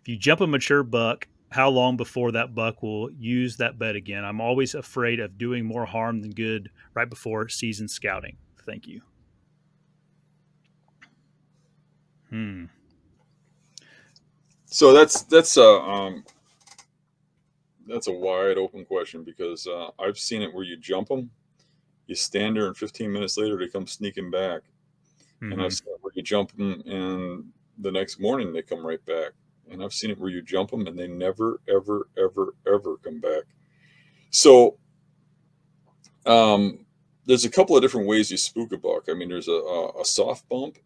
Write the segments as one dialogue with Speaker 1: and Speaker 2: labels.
Speaker 1: if you jump a mature buck, how long before that buck will use that bed again? I'm always afraid of doing more harm than good right before season scouting. Thank you. Hmm.
Speaker 2: So that's a wide open question because I've seen it where you jump them, you stand there, and 15 minutes later they come sneaking back, and I've
Speaker 1: Mm-hmm.
Speaker 2: seen it where you jump them and the next morning they come right back, and I've seen it where you jump them and they never ever ever ever come back. So um, there's a couple of different ways you spook a buck. I mean, there's a soft bump,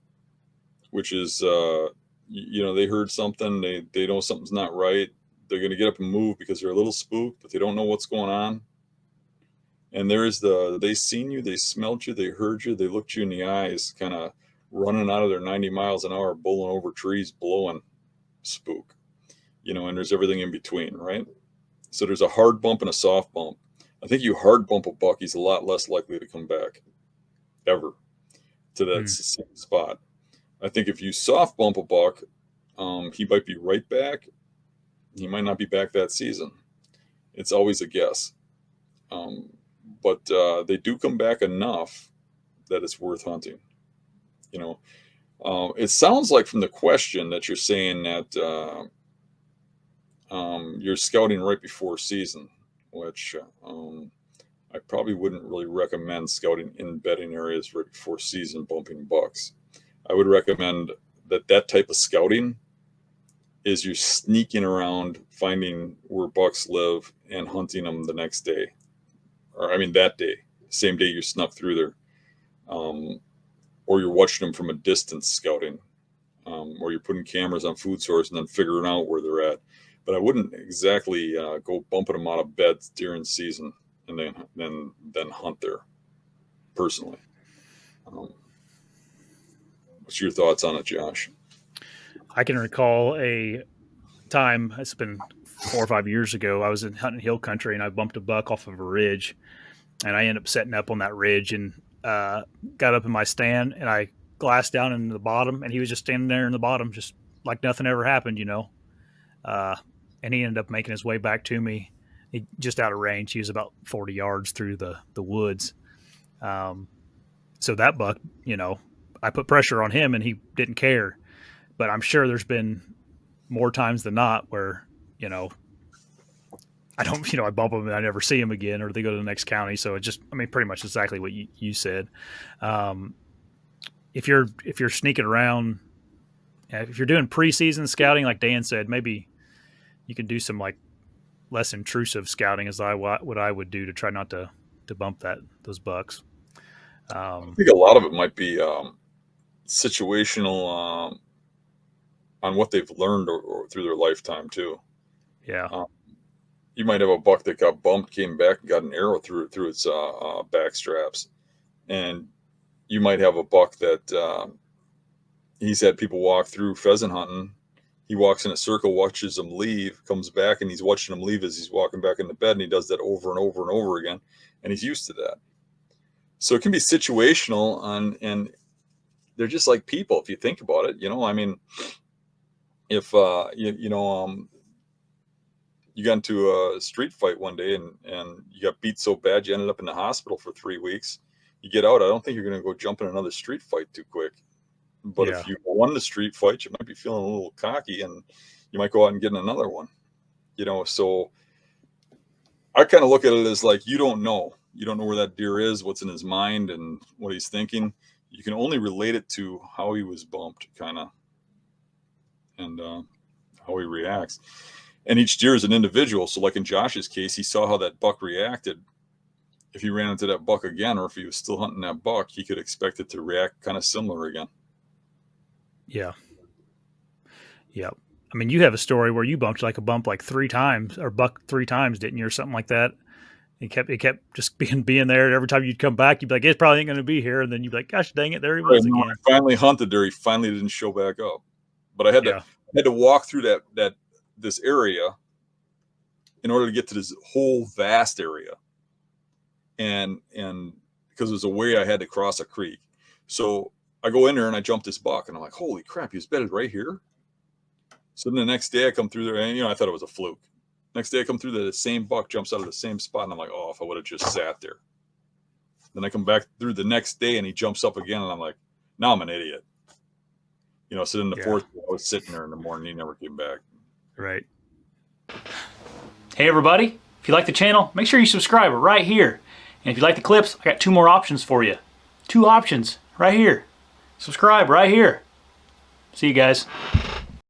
Speaker 2: which is they heard something, they know something's not right, they're going to get up and move because they're a little spooked, but they don't know what's going on. And there's they seen you, they smelled you, they heard you, they looked you in the eyes, kind of running out of their 90 miles an hour, bowling over trees, blowing spook. And there's everything in between, right? So there's a hard bump and a soft bump. I think you hard bump a buck, he's a lot less likely to come back ever to that
Speaker 1: Hmm.
Speaker 2: same spot. I think if you soft bump a buck, he might be right back. He might not be back that season. It's always a guess. Um, but they do come back enough that it's worth hunting. You know, it sounds like from the question that you're saying that you're scouting right before season, which I probably wouldn't really recommend scouting in bedding areas right before season bumping bucks. I would recommend that type of scouting is you're sneaking around finding where bucks live and hunting them the next day, or I mean that day, same day you snuck through there, um, or you're watching them from a distance scouting, or you're putting cameras on food source and then figuring out where they're at. But I wouldn't exactly go bumping them out of beds during season and then hunt there personally. Um, what's your thoughts on it, Josh?
Speaker 1: I can recall a time, it's been 4 or 5 years ago. I was in hunting hill country and I bumped a buck off of a ridge, and I ended up setting up on that ridge and got up in my stand and I glassed down in the bottom, and he was just standing there in the bottom, just like nothing ever happened. Uh, and he ended up making his way back to me. He just out of range. He was about 40 yards through the woods. Um, so that buck, I put pressure on him and he didn't care. But I'm sure there's been more times than not where you know I don't, I bump them and I never see them again, or they go to the next county. So it just, I mean, pretty much exactly what you said. Um, if you're sneaking around, if you're doing preseason scouting, like Dan said, maybe you can do some like less intrusive scouting, as what I would do to try not to bump those bucks.
Speaker 2: I
Speaker 1: Um,
Speaker 2: think a lot of it might be situational on what they've learned or through their lifetime too.
Speaker 1: yeah,
Speaker 2: Um, you might have a buck that got bumped, came back, and got an arrow through its back straps, and you might have a buck that he's had people walk through pheasant hunting. He walks in a circle, watches them leave, comes back, and he's watching them leave as he's walking back into bed, and he does that over and over and over again, and he's used to that. So it can be situational, and they're just like people if you think about it. I mean, if you got into a street fight one day and you got beat so bad you ended up in the hospital for 3 weeks. You get out, I don't think you're going to go jump in another street fight too quick. But
Speaker 1: yeah,
Speaker 2: if you won the street fight, you might be feeling a little cocky and you might go out and get in another one. So I kind of look at it as like you don't know where that deer is, what's in his mind and what he's thinking. You can only relate it to how he was bumped, kind of, and how he reacts. And each deer is an individual. So, like in Josh's case, he saw how that buck reacted. If he ran into that buck again, or if he was still hunting that buck, he could expect it to react kind of similar again.
Speaker 1: yeah, yeah. I mean, you have a story where you bumped like a bump like 3 times, or buck 3 times, didn't you, or something like that? It kept just being there. Every time you'd come back, you'd be like, "It's probably ain't going to be here," and then you'd be like, "Gosh dang it, there he
Speaker 2: Right
Speaker 1: was
Speaker 2: now,
Speaker 1: again."
Speaker 2: I finally hunted there. He finally didn't show back up, but I
Speaker 1: Yeah,
Speaker 2: had to walk through that this area in order to get to this whole vast area, and because there's a way I had to cross a creek. So I go in there and I jump this buck, and I'm like, "Holy crap, he was bedded right here!" So then the next day I come through there, and I thought it was a fluke. Next day I come through there, the same buck jumps out of the same spot, and I'm like, oh, if I would have just sat there. Then I come back through the next day, and he jumps up again, and I'm like, now I'm an idiot. So then the fourth day, I was sitting there in the morning, he never came back.
Speaker 1: Right. Hey everybody, if you like the channel, make sure you subscribe right here. And if you like the clips, I got 2 more options for you. 2 options right here. Subscribe right here. See you guys.